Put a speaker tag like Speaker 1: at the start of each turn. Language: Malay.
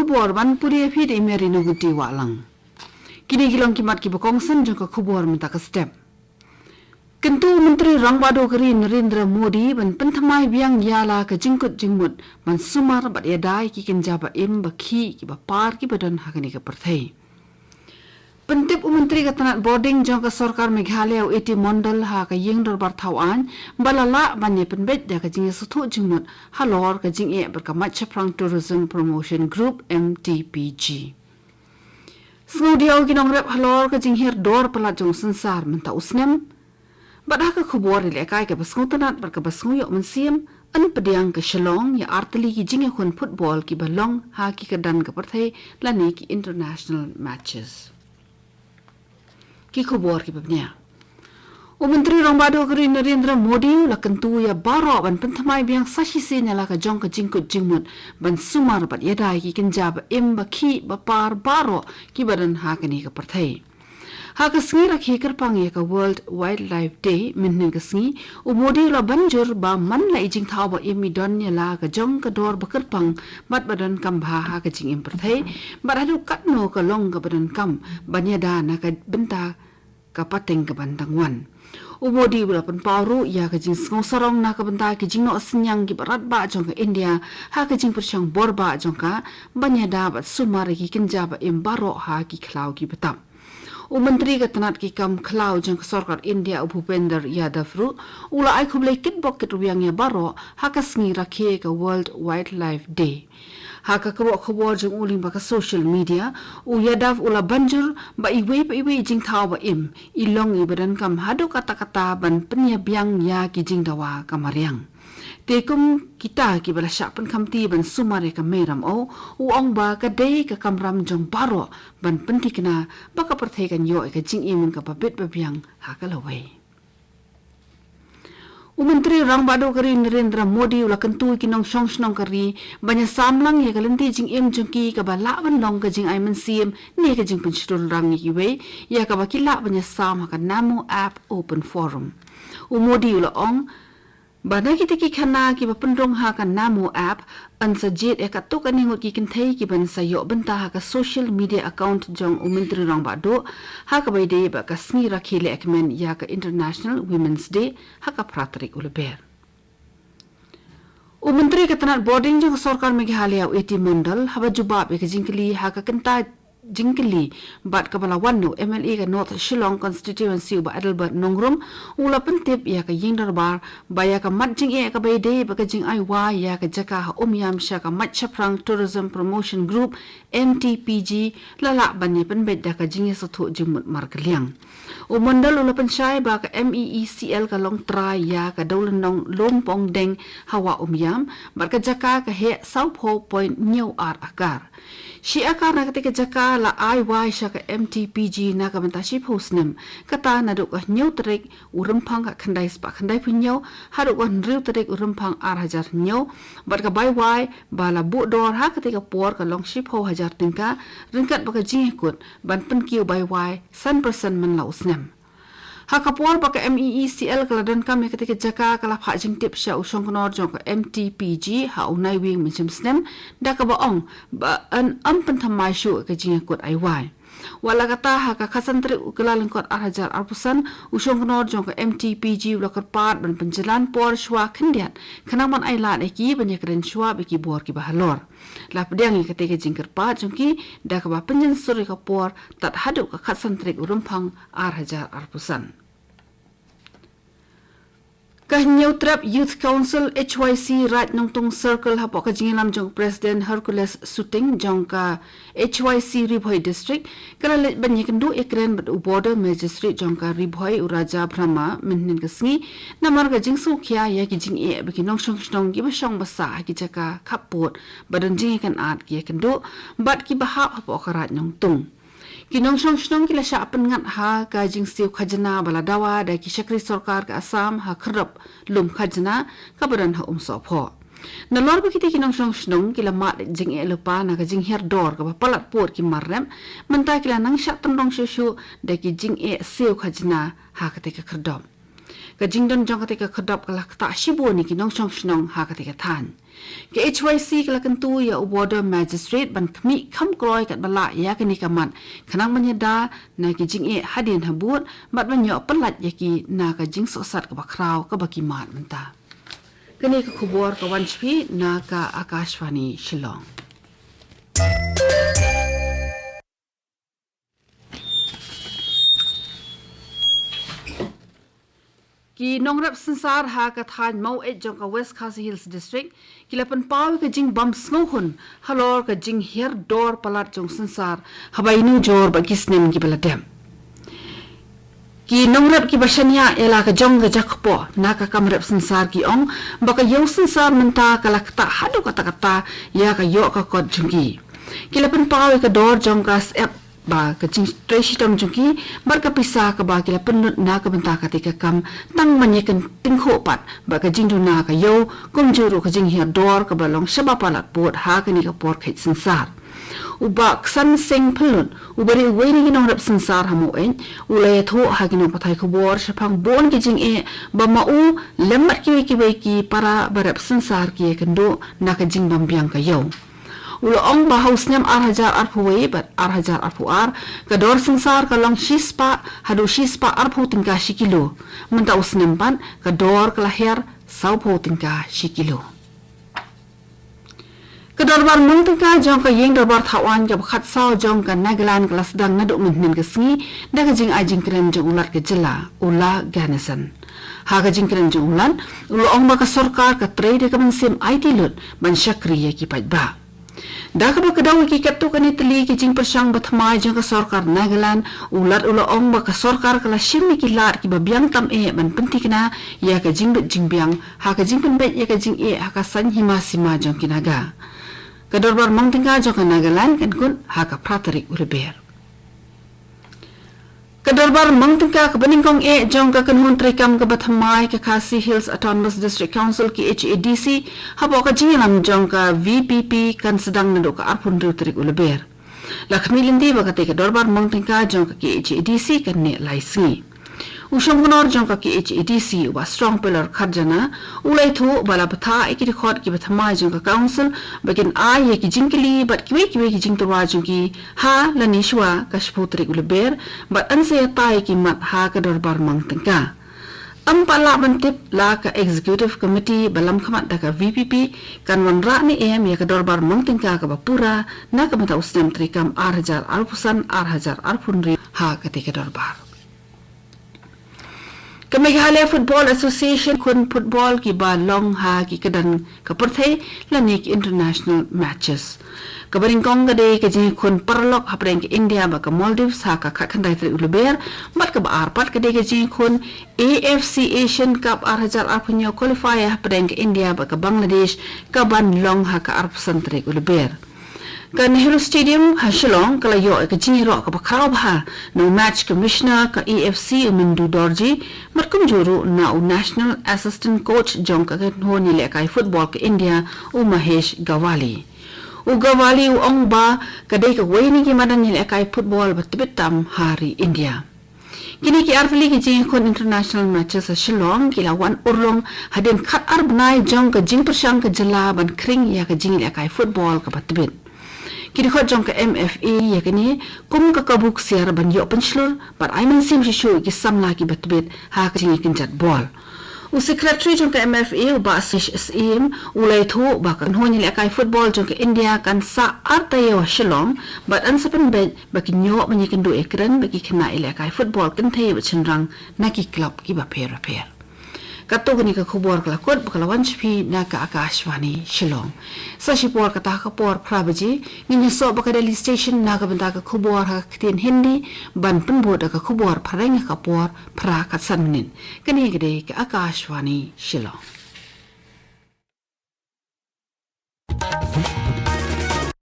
Speaker 1: kubor ban puri fit imeri nuguti walang. Kini gilong kimat ki bakongsan jong ka kubor minta ka step. Kentu Menteri Rang Bado Keri Narendra Modi ban penthamai biang yala ka jingkut jingmut ban sumar bat yadai ki kenjaba im bakhi ki bapar ki badan hakani ka perthai. Pentip Menteri Katanat Boarding jong ka Sarkar Meghalaya iti mondal ha ka ying dor barthauan balala banye penbet da ka jing suthu jingmut halor ka jing e berkamat chaprang tourism promotion group MTPG. Smudiau ginong rep halor ka jing her dor pala jong sensar menta usnem badha ka khubor le kai ka basngutanat bar ka basnguyo mensiam an pediang ka Shillong ya arteli ki jing khun football ki balong ha ki ka dan ka perthai lani ki international matches. Ki khubor ki babnya. Menteri Rang Bado Keri Narendra Modi la kentu ya baro ban penthamai biang sashi senya la ka jong ka jingkut jingmut ban sumar bat yadai ki kenjab im bakhi bapar baro ki badan hakani ka perthai. Ha ka sngi rakhi kerpang ya ka World Wildlife Day minnin ka sngi Modi la banjur ba man la ijing thau ba imi don ya la ka jong ka dor ba kerpang bat badan kam bha ha ka jing im perthai bat hadu katno ka long ka badan kam banyada na ka benta kapateng ke bantangwan. Modi bula penparu ya ke jing sngau sarong na ke benta ke jing no senyang ki barat ba jong ke India ha ke jing persyang borba jong ka banyada bat sumar ki kenja ba imbaro ha ki khlau ki betam. Menteri Katanat ki kam khlau jong ke Sarkar India Bhupender Yadav ru ula ai khublai kit bok kit rubiang ya baro ha ka sngi rakhe ke World Wildlife Day. Haka khobor jong uling ba ka social media Yadav ula banjur ba iwe jing thau ba im ilong ibadan kam hado kata-kata ban penya biang ya ki jing dawa kamariang tekum kita ki bala syak pen kamti ban sumare ka meram ong ba ka dei ka kamram jong baro ban pentikna ba ka perthai kan yo ka jing imun ka babet ba biang haka lawai. Menteri Rang Bado Keri Narendra Modi ula kentu kinong song keri banyak samlang ya kalenti jing im jengki ka bala ban long ka jing ai mensim ni ka jing penshurul rang iwe ya ka bakila banyak sam ka namo app open forum. Modi ula ong bana kita ki khana ki bapendrong ha ka namo app an sajit e ka tok ani ngot ki kinthei ki ban sayo benta ha ka social media account jong Menteri Rang Bado ha ka bai de ba ka sngi rakhi le ekmen ya ka International Women's Day ha ka pratrik ulber. Menteri Katanat Boarding jong Sarkar Meghalaya iti mondal ha ba jubab e ka jingkli ha ka kenta jingkeli bat kabala wanu MLA ka North Shillong constituency ba Adelbert Nongrum ula pentip ya ka yingdar bar baya ka mat jing e ka bayde ba ka jing ai wa ya ka jaka ha umyam sha ka mat chaprang tourism promotion group MTPG lala bani penbet da ka jing sothu jimut markliang mandal ula pensyai ba ka MEECL ka long try ya ka dolan nong lompong deng hawa umyam ba ka jaka ka he south point new ar akar si akar na ketika jaka la IY sya ka MTPG na ka bentashi posnem kata na duk nyau terik urempang ka khandai spa khandai punyau haruk nriu terik urempang ar hajar nyau bat ka BY bala bu dor ha ketika por ka long ship ho hajar tingka ringkat baka jingkut ban penkiu BY 100% men la usnem ha kapol baka MEECL kaladan kami ketika jaka kala phak jingtip sya usong knor jong ka MTPG ha unai wing mencem snem da ka baong ba an penthamai syu ka jingkut IY wala kata ha ka khasantri ukala lengkot arhajar arpusan usong knor jong ka MTPG ula kerpat ban penjalan por shwa khendiat khanaman ai la ki banyak ren shwa beki bor ki bahalor la pedang ketika jingker pa jongki da ka ba penjen suri ka por tat hadu ka khasantri urempang arhajar arpusan. Kahnyau Trap Youth Council HYC Raj Nongtung Circle hapok ka jingilam jong President Hercules Suting jong ka HYC Ribhoi District kala banyak kendu ekren bat border magistrate jong ka Ribhoi Uraja Brahma minnin ka sngi namar ka jingsu kya ya ki jing e baki nong shong ki basong basa ki jaka kapot badan jing kan at ki kendu bat ki bahap hapok ka Raj Nongtung kinong shong kila sya pengat ha ka jing siu khajana baladawa da ki shakri sarkar ka Assam ha khrap lum khajana ka badan ha sopho na lor ba kiti kinong shong kila mat jing e lupa na ka jing her dor ka palat por ki marrem menta kila nang sya tendong shushu da ki jing e siu khajana ha ka te ka khrdom ka jingdon jong ka khadap kala ta shibo ni ki nong chong shnong ha ka than ke HYC kala kentu ya border magistrate ban khmi kham kroi kat bala ya ka ni kamat khanang manyada na ki jing e hadin habut mat ban yo palat ya ki na ka jing so sat ka bakraw ka baki mat manta kani ka khubor ka wanchpi na ka Akashvani Shillong ki nongrap sansar ha ka than mau et jong ka West Khasi Hills district kilapan paw ka jing bam sngohun halor ka jing her dor palat jong sansar habai nu jor ba kisnem ki baladem ki nongrap ki basanya ela ka jong ka jakpo na ka kamrap sansar ki ong ba ka yo sansar menta ka lakta hadu kata ya ka yo ka kod jungki kilapan paw ka dor jong ka ba ka jing treshi tam jungki bar ka pisa ka ba kila penut na ka benta ka tika kam tang manyekan tingho pat ba ka jing na ka yo kum juru ka jing hi dor ka balong shaba palat pot ha ka ni ka por khait sansar uba san sing phulun ubari waiting in rap sansar hamu en ulay tho ha gino pathai ko bor shapang bon ki jing e ba ma u lemmat ki para barap sansar ki kendo na ka jing bam biang ka yo ulo ong ba haus nyam 8,000 arpuwe bat 8,000 arpuar ka dor sansar ka long shispa hadu shispa arpu tingka shikilo menta usnem pan ka dor ka lahir saupo tingka shikilo ka dor bar mung tingka jong ka yeng dor bar thawan ka khat saw jong ka nagalan ka lasdang nadu menen ka sngi da ka jing ajing kren jong ulat ka jela ula ganesan ha ka jing kren jong ulan ulo ong ba ka sarkar ka trade ka mansim IT lut ban shakriya ki pajba dak ba kadaw ki kapto kani tali ki jing persang bathmai jang ka sarkar nagalan ulat ulo ong ba ka sarkar kala shimmi ki lar ki ba biang tam e ban penti kana ya ka jing bet jing biang ha ka jing pen bet ya ka jing e ha ka san hima sima jang kinaga ka dorbar mang tingka jang ka nagalan kan kun ha ka pratari ureber ka dorbar mang tingka ka baning kong e jang ka kanhun trikam ka bathmai ka Khasi Hills Autonomous District Council ki HADC habo ka jingram jang ka VPP kan sedang nado ka arpun rutrik uleber lakmi lindi ba ka te ka dorbar mang tingka jang ka ki HADC kan ne laisngi usong gnor jong ka ki HADC wa strong pillar kharjana ulai thu bala patha ekiri khot ki bathmai jong ka council bagin a ye ki jingkili bat ki ki jing torwa jong ki ha lani shwa ka shputri uleber bat anse tai ki mat ha ka dorbar mang tingka pala bantip la ka executive committee balam khamat da ka VPP kan wanra ni em ya ka dorbar mang tingka ka bapura na ka mata usnem trikam 8,000 arpusan 8,000 arpunri ha ka te ka dorbar Meghalaya Football Association kun football ki ba long ha ki kadan kapurthe lanik international matches kabaring kong gade ke ji kun parlok hapreng ke India ba ka Maldives ha ka khandai tre uleber mat ka ba arpat gade ke ji kun AFC Asian Cup 8,000 arpunyo qualifier hapreng ke India ba ka Bangladesh ka ban long ha ka arpusan tre uleber ka Nehru Stadium ha Shillong kala yo ka jinro ka bakraw ba no match commissioner ka AFC Mindu Dorji matkum juru na national assistant coach jong ka honi le kai football ka India Mahesh Gawali Gawali ong ba ka dei ka wayni ki madan ni le kai football batbitam hari India kini ki arfli ki jing kon international matches sa Shillong kila wan urlong hadin khat arbnai jong ka jing persang ka jala ban kring ya ka jing le kai football ka batbit kini khot jong ka MFA ya kini kum ka kabuk siar ban yo penslur but I mean sim shu ki samla ki batbit ha ka jing kin jat ball u secretary jong ka MFA ba SIM ulai thu ba kan honi le kai football jong ka India kan sa artayo Shillong but an sapan be ba ki nyo ban yikin do ekran ba ki khna ile kai football kan the ba chinrang na ki club ki ba pher kato gani ka khubor kala kot bakala wanchpi na ka Akashvani Shillong sa shipor ka ta ka por prabaji ngi so ba ka daily station na ka banda ka khubor ha ktin hindi ban punbo da ka khubor phareng ka por phra ka sanmin kani gade ka Akashvani Shillong